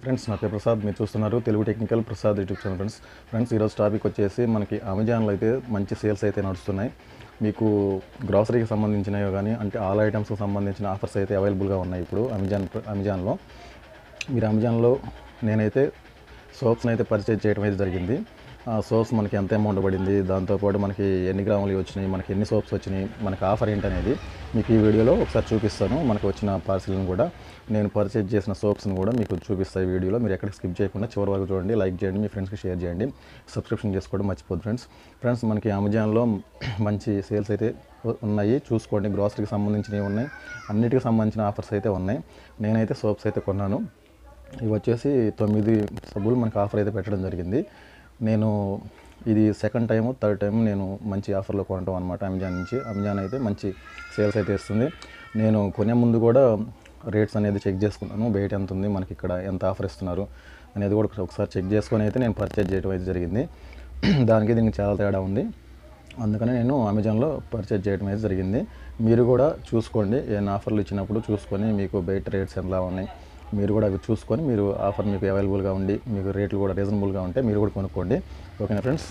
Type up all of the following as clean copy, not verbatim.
Friends నా పేరు ప్రసాద్, మీరు చూస్తున్నారు Telugu technical Prasad YouTube channel. Friends ఈరోజు టాపిక్ వచ్చేసి మనకి అమెజాన్లో అయితే మంచి సేల్స్ అయితే నడుస్తున్నాయి. మీకు గ్రాసరీకి సంబంధించినవి కానీ అంటే ఆల్ ఐటమ్స్కి సంబంధించిన ఆఫర్స్ అయితే అవైలబుల్గా ఉన్నాయి. ఇప్పుడు అమెజాన్లో మీరు అమెజాన్లో నేనైతే సోప్స్ని అయితే పర్చేజ్ చేయడం అయితే జరిగింది. సోప్స్ మనకి ఎంత అమౌంట్ పడింది, దాంతోపాటు మనకి ఎన్ని గ్రాములు వచ్చినాయి, మనకి ఎన్ని సోప్స్ వచ్చినాయి, మనకి ఆఫర్ ఏంటనేది మీకు ఈ వీడియోలో ఒకసారి చూపిస్తాను. మనకు వచ్చిన పార్సిల్ని కూడా నేను పర్చేజ్ చేసిన సోప్స్ని కూడా మీకు చూపిస్తాను ఈ వీడియోలో. మీరు ఎక్కడికి స్కిప్ చేయకుండా చివరి వరకు చూడండి, లైక్ చేయండి, మీ ఫ్రెండ్స్కి షేర్ చేయండి, సబ్స్క్రిప్షన్ చేసుకోవడం మర్చిపోద్దు ఫ్రెండ్స్. మనకి అమెజాన్లో మంచి సేల్స్ అయితే ఉన్నాయి, చూసుకోండి. గ్రాసరీకి సంబంధించినవి ఉన్నాయి, అన్నిటికి సంబంధించిన ఆఫర్స్ అయితే ఉన్నాయి. నేనైతే సోప్స్ అయితే కొన్నాను. ఇవి వచ్చేసి 9 సబ్బులు మనకు ఆఫర్ అయితే పెట్టడం జరిగింది. నేను ఇది సెకండ్ టైము థర్డ్ టైం నేను మంచి ఆఫర్లో కొనటం అనమాట అమెజాన్ నుంచి. అమెజాన్ అయితే మంచి సేల్స్ అయితే ఇస్తుంది. నేను కొనే ముందు కూడా రేట్స్ అనేది చెక్ చేసుకున్నాను, బయట ఎంత ఉంది, మనకి ఇక్కడ ఎంత ఆఫర్ ఇస్తున్నారు అనేది కూడా ఒకసారి చెక్ చేసుకొని అయితే నేను పర్చేజ్ చేయడం అయితే జరిగింది. దానికి దీనికి చాలా తేడా ఉంది, అందుకని నేను అమెజాన్లో పర్చేజ్ చేయడం అయితే జరిగింది. మీరు కూడా చూసుకోండి, ఏమైనా ఆఫర్లు ఇచ్చినప్పుడు చూసుకొని మీకు బయట రేట్స్ ఎలా ఉన్నాయి మీరు కూడా అవి చూసుకొని మీరు ఆఫర్ మీకు అవైలబుల్గా ఉండి మీకు రేట్లు కూడా రీజనబుల్గా ఉంటే మీరు కూడా కొనుక్కోండి. ఓకేనా ఫ్రెండ్స్,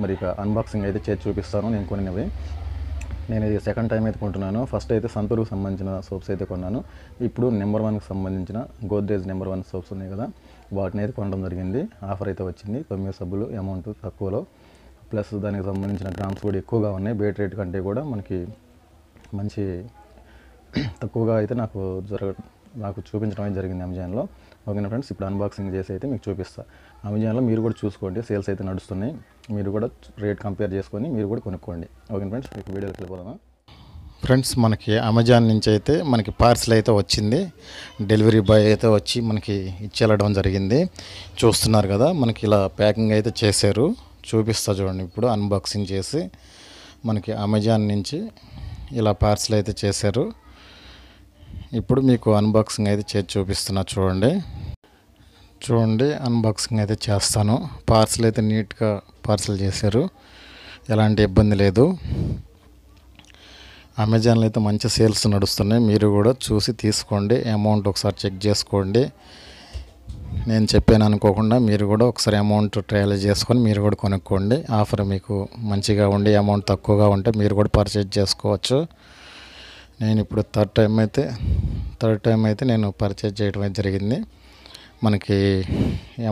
మరి ఇక అన్బాక్సింగ్ అయితే చేసి చూపిస్తాను. నేను కొనినవి నేను ఇది సెకండ్ టైం అయితే కొంటున్నాను. ఫస్ట్ అయితే సంతూర్కి సంబంధించిన సోప్స్ అయితే కొన్నాను. ఇప్పుడు నెంబర్ 1కి సంబంధించిన గోద్రేజ్ నెంబర్ 1 సోప్స్ ఉన్నాయి కదా, వాటిని అయితే కొనడం జరిగింది. ఆఫర్ అయితే వచ్చింది, 9 సబ్బులు, అమౌంట్ తక్కువలో, ప్లస్ దానికి సంబంధించిన గ్రామ్స్ కూడా ఎక్కువగా ఉన్నాయి. బయట రేట్ కంటే కూడా మనకి మంచి తక్కువగా అయితే నాకు చూపించడం అయితే జరిగింది అమెజాన్లో. ఓకేనా ఫ్రెండ్స్, ఇప్పుడు అన్బాక్సింగ్ చేసి అయితే మీకు చూపిస్తాను. అమెజాన్లో మీరు కూడా చూసుకోండి, సేల్స్ అయితే నడుస్తున్నాయి. మీరు కూడా రేట్ కంపేర్ చేసుకొని మీరు కూడా కొనుక్కోండి. ఓకేనా ఫ్రెండ్స్, మీకు వీడియోకి వెళ్ళిపోదామా. ఫ్రెండ్స్, మనకి అమెజాన్ నుంచి అయితే మనకి పార్సిల్ అయితే వచ్చింది. డెలివరీ బాయ్ అయితే వచ్చి మనకి ఇచ్చేయడం జరిగింది. చూస్తున్నారు కదా, మనకి ఇలా ప్యాకింగ్ అయితే చేశారు. చూపిస్తా చూడండి. ఇప్పుడు అన్బాక్సింగ్ చేసి మనకి అమెజాన్ నుంచి ఇలా పార్సిల్ అయితే చేశారు. ఇప్పుడు మీకు అన్బాక్సింగ్ అయితే చేసి చూపిస్తున్నా చూడండి. అన్బాక్సింగ్ అయితే చేస్తాను. పార్సిల్ అయితే నీట్గా పార్సిల్ చేశారు, ఎలాంటి ఇబ్బంది లేదు. అమెజాన్లో అయితే మంచి సేల్స్ నడుస్తున్నాయి, మీరు కూడా చూసి తీసుకోండి. అమౌంట్ ఒకసారి చెక్ చేసుకోండి. నేను చెప్పాను అనుకోకుండా మీరు కూడా ఒకసారి అమౌంట్ ట్రయల్ చేసుకొని మీరు కూడా కొనుక్కోండి. ఆఫర్ మీకు మంచిగా ఉండి అమౌంట్ తక్కువగా ఉంటే మీరు కూడా పర్చేజ్ చేసుకోవచ్చు. నేను ఇప్పుడు థర్డ్ టైం అయితే నేను పర్చేజ్ చేయడం అయితే జరిగింది. మనకి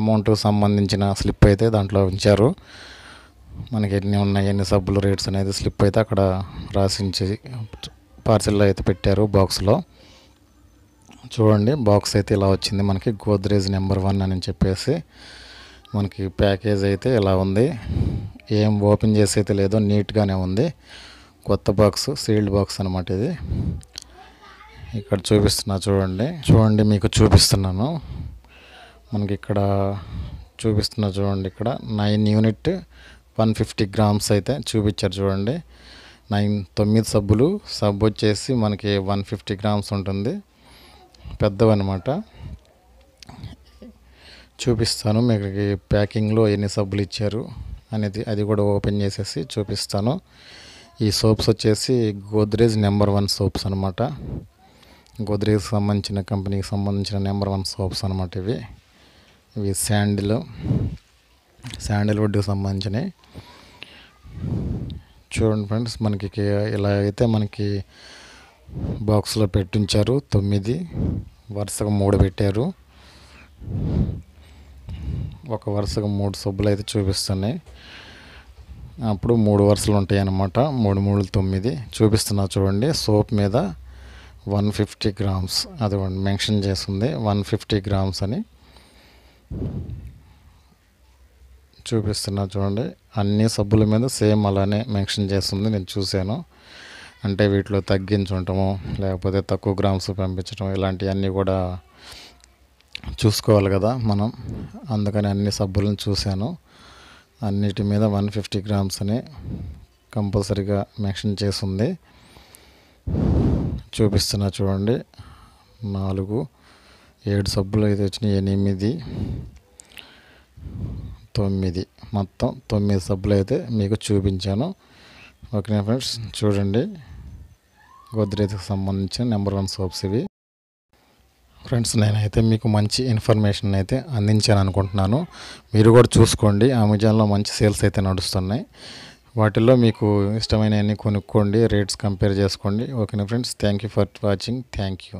అమౌంట్కి సంబంధించిన స్లిప్ అయితే దాంట్లో ఉంచారు. మనకి ఎన్ని ఉన్నాయి, ఎన్ని సబ్బులు రేట్స్ అనేది స్లిప్ అయితే అక్కడ రాసించి పార్సిల్లో అయితే పెట్టారు బాక్స్లో. చూడండి, బాక్స్ అయితే ఇలా వచ్చింది మనకి. గోద్రేజ్ నెంబర్ 1 అని చెప్పేసి మనకి ప్యాకేజ్ అయితే ఇలా ఉంది. ఏం ఓపెన్ చేసి అయితే లేదో, నీట్గానే ఉంది. కొత్త బాక్స్, సీల్డ్ బాక్స్ అనమాట ఇది. ఇక్కడ చూడండి మీకు చూపిస్తున్నాను. మనకి ఇక్కడ చూడండి, ఇక్కడ 9 యూనిట్ 150 గ్రామ్స్ అయితే చూపించారు. చూడండి, 9 సబ్బులు. సబ్బు వచ్చేసి మనకి 150 గ్రామ్స్ ఉంటుంది, పెద్దవన్నమాట. చూపిస్తాను మీకు ప్యాకింగ్లో ఎన్ని సబ్బులు ఇచ్చారు అనేది, అది కూడా ఓపెన్ చేసేసి చూపిస్తాను. ఈ సోప్స్ వచ్చేసి గోద్రేజ్ నెంబర్ 1 సోప్స్ అనమాట. గోద్రేజ్కి సంబంధించిన కంపెనీకి సంబంధించిన నెంబర్ 1 సోప్స్ అనమాట ఇవి శాండిల్వుడ్కి సంబంధించినవి. చూడండి ఫ్రెండ్స్, మనకి ఇలా అయితే మనకి బాక్స్లో పెట్టించారు. 9 వరుసగా 3 పెట్టారు. ఒక వరుసగా 3 సబ్బులు అయితే చూపిస్తున్నాయి. అప్పుడు 3 వరుసలు ఉంటాయి అన్నమాట. 3 3 9 చూపిస్తున్నా చూడండి. సోప్ మీద 150 గ్రామ్స్ అది మెన్షన్ చేస్తుంది, 150 గ్రామ్స్ అని చూపిస్తున్నా చూడండి. అన్ని సబ్బుల మీద సేమ్ అలానే మెన్షన్ చేస్తుంది, నేను చూశాను. అంటే వీటిలో తగ్గించుంటాము లేకపోతే తక్కువ గ్రామ్స్ పంపించడం ఇలాంటివన్నీ కూడా చూసుకోవాలి కదా మనం. అందుకని అన్ని సబ్బులను చూశాను. అన్నిటి మీద 150 గ్రామ్స్ అని కంపల్సరీగా మెన్షన్ చేస్తుంది. చూపిస్తున్నా చూడండి. 4 7 సబ్బులు అయితే వచ్చినాయి, 8 9 మొత్తం 9 సబ్బులు అయితే మీకు చూపించాను. ఓకే ఫ్రెండ్స్, చూడండి, గోద్రేజ్కి సంబంధించిన నెంబర్ 1 సోప్స్ ఇవి. ఫ్రెండ్స్, నేనైతే మీకు మంచి ఇన్ఫర్మేషన్ అయితే అందించాను అనుకుంటున్నాను. మీరు కూడా చూసుకోండి, అమెజాన్లో మంచి సేల్స్ అయితే నడుస్తున్నాయి. వాటిల్లో మీకు ఇష్టమైనవన్నీ కొనుక్కోండి, రేట్స్ కంపేర్ చేసుకోండి. ఓకేనా friends, thank you for watching. Thank you.